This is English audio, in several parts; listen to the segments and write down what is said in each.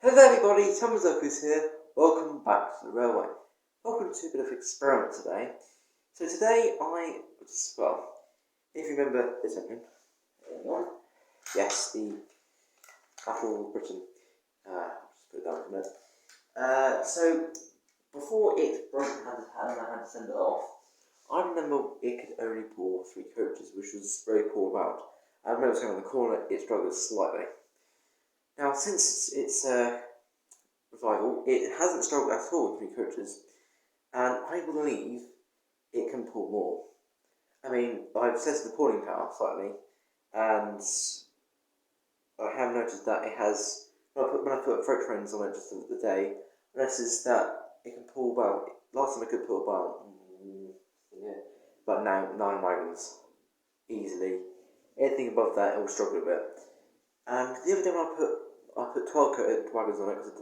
Hello there everybody, Thomas Locos here. Welcome back to the railway. Welcome to a bit of experiment today. So today if you remember this opening, yes, the Battle of Britain. Just put it down for a minute. So before it broke and I had to send it off, I remember it could only pull 3 coaches, which was very poor amount. I remember it was going on the corner, it struggled slightly. Now since it's revival, it hasn't struggled at all with 3 coaches, and I believe it can pull more. I mean, I've tested the pulling power slightly, and I have noticed that it has, when I put freight trains on it just the other day, I noticed that it can pull about, last time I could pull about 9 wagons, easily. Anything above that, it will struggle a bit. And the other day when I put 12 wagons on it, because I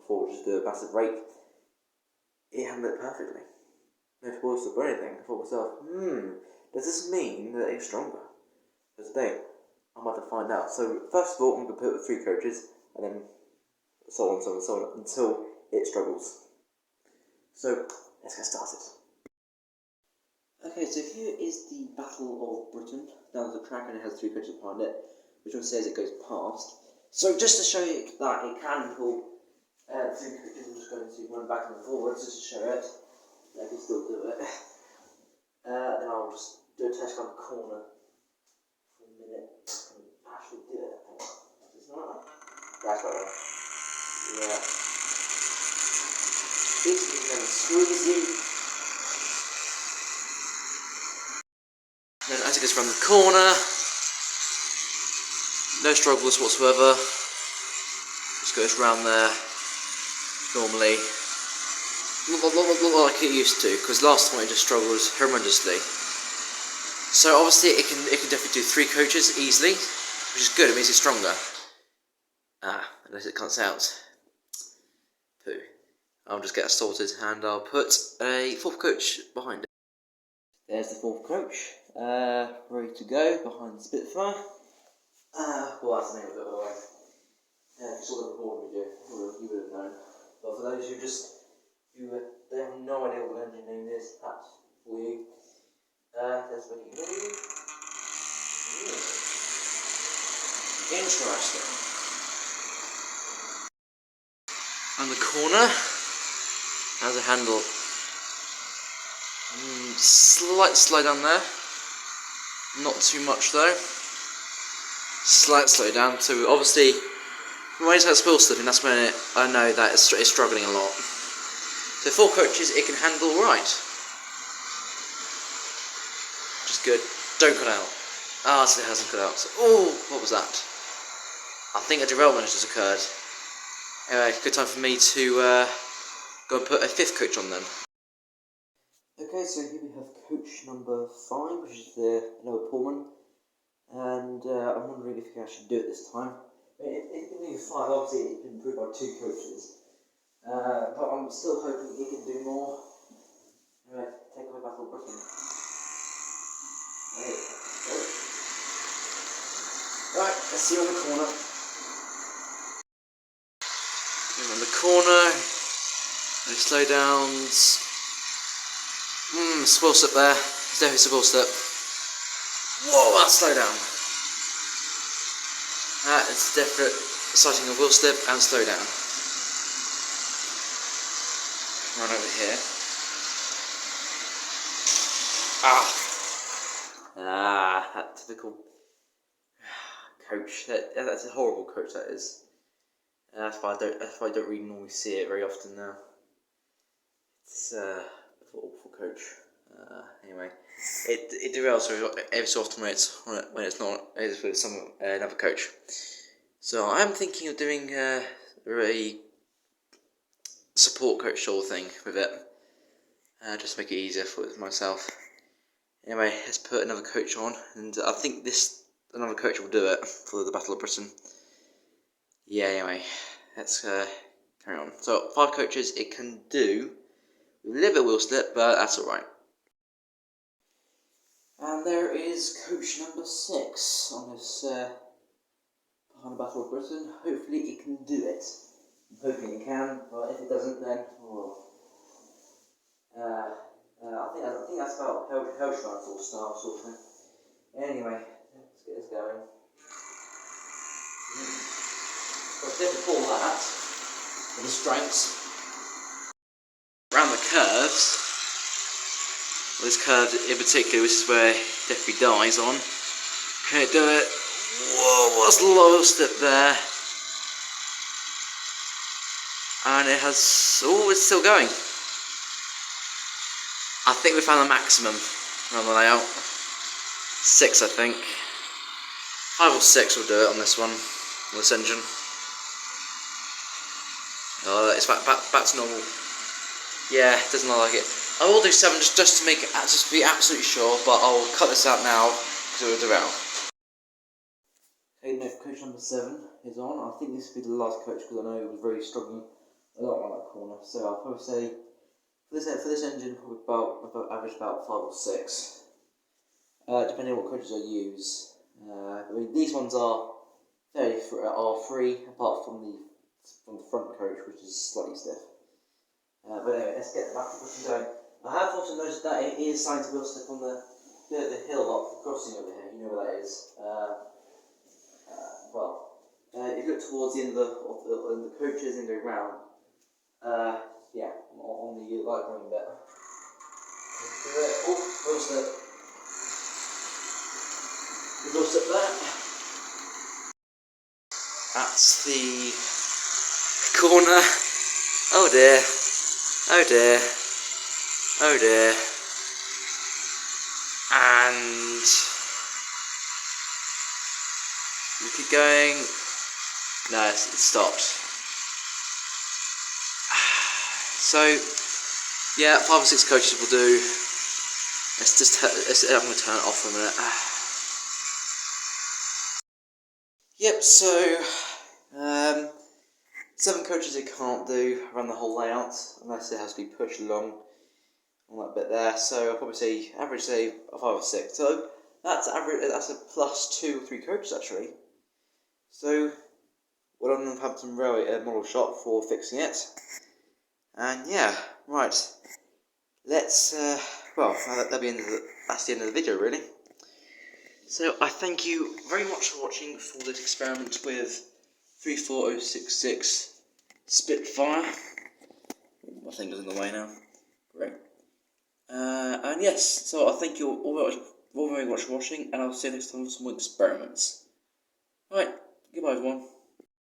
thought just do a massive rate, it handled it perfectly. No spoils or anything. I thought to myself, does this mean that it's stronger? So today, I'm about to find out. So first of all, I'm going to put it with 3 coaches, and then so on, so on, so on, until it struggles. So, let's get started. Okay, so here is the Battle of Britain. Down the track, and it has 3 coaches behind it, which one says it goes past. So just to show you that it can pull 3 coaches, I'm just going to run back and forwards just to show it. I can still do it. Then I'll just do a test on the corner for a minute and actually do it. It's not like that. That's right. Yeah. This is going to squeeze you. Then as it goes around the corner, no struggles whatsoever. Just goes around there normally. Not like it used to, because last time it just struggled horrendously. So obviously it can definitely do 3 coaches easily, which is good. It means it's stronger. Unless it cuts out. Poo. I'll just get it sorted, and I'll put a 4th coach behind it. There's the 4th coach, ready to go behind the Spitfire. Well, that's the name of it, by the way. If you saw the recording video, you would have known. But for those they have no idea what the engine name is, that's for you. Let's make it ready. Interesting. And the corner has a handle. Slight slow down there. Not too much though. Slight slow down. So obviously, when it's at spill slipping, that's when I know that it's struggling a lot. So 4 coaches, it can handle right. Which is good. Don't cut out. So it hasn't cut out. So, what was that? I think a derailment has just occurred. Anyway, good time for me to go and put a 5th coach on then. Okay, so here we have coach number 5, which is the lower Pullman. And I'm wondering if you can actually do it this time. It can do 5, obviously it can improve by 2 coaches. But I'm still hoping it can do more. Anyway, take away Battle of Britain. Okay, go. Right, let's see you on the corner. On the corner, any slow downs. Spoil slip there. It's definitely spoil slip. Whoa, that's slow down. That is definite sighting of wheel slip and slow down. Run over here. That typical coach. That's a horrible coach. That is. That's why I don't really normally see it very often now. It's an awful coach. Anyway, it derails every so often when it's with another coach. So I'm thinking of doing a support coach sort of thing with it, just to make it easier for myself. Anyway, let's put another coach on, and I think another coach will do it for the Battle of Britain. Yeah, anyway, let's carry on. So 5 coaches it can do with a little bit of wheel slip, but that's alright. And there is coach number 6 on this behind the Battle of Britain. Hopefully it can do it. hoping it can, but if it doesn't, then I think that's about Hellstrike full style sort of thing. Anyway, let's get this going. Well, before that, for the strengths, around the curves, well, this curve in particular, this is where Definitely dies on. Can it do it? Whoa, what's the lowest step there? And it has, oh, it's still going. I think we found the maximum on the layout. 6, I think. 5 or 6 will do it on this one, on this engine. Oh, it's back to normal. Yeah, it doesn't look like it. I will do 7 just to make it, just to be absolutely sure, but I'll cut this out now because it will do it out. Okay, now coach number 7 is on. I think this will be the last coach because I know it was very struggling a lot on that corner. So I'll probably say for this engine, probably average about 5 or 6, depending on what coaches I use. I mean, these ones are free, apart from the front coach, which is slightly stiff. But anyway, let's get the back to pushing going. I have also noticed that it is starting to wheel slip on the hill up crossing over here. You know where that is. If you look towards the end of the coaches and go round, yeah, on the light green bit. Oh, wheel slip. Wheel slip there. That's the corner. Oh dear. Oh dear. Oh dear. And we keep going. No, it stopped. So, yeah, 5 or 6 coaches will do. I'm going to turn it off for a minute. Yep, so 7 coaches it can't do around the whole layout unless it has to be pushed along on that bit there. So I'll probably say average a 5 or 6. So that's average. That's a plus 2 or 3 coaches actually. So well done Northampton Railway Model Shop for fixing it. And yeah, right. Let's that's the end of the video really. So I thank you very much for watching for this experiment with 34066 Spitfire. My finger's in the way now. Great. And yes, so I thank you all very much for watching, and I'll see you next time for some more experiments. Right, goodbye everyone.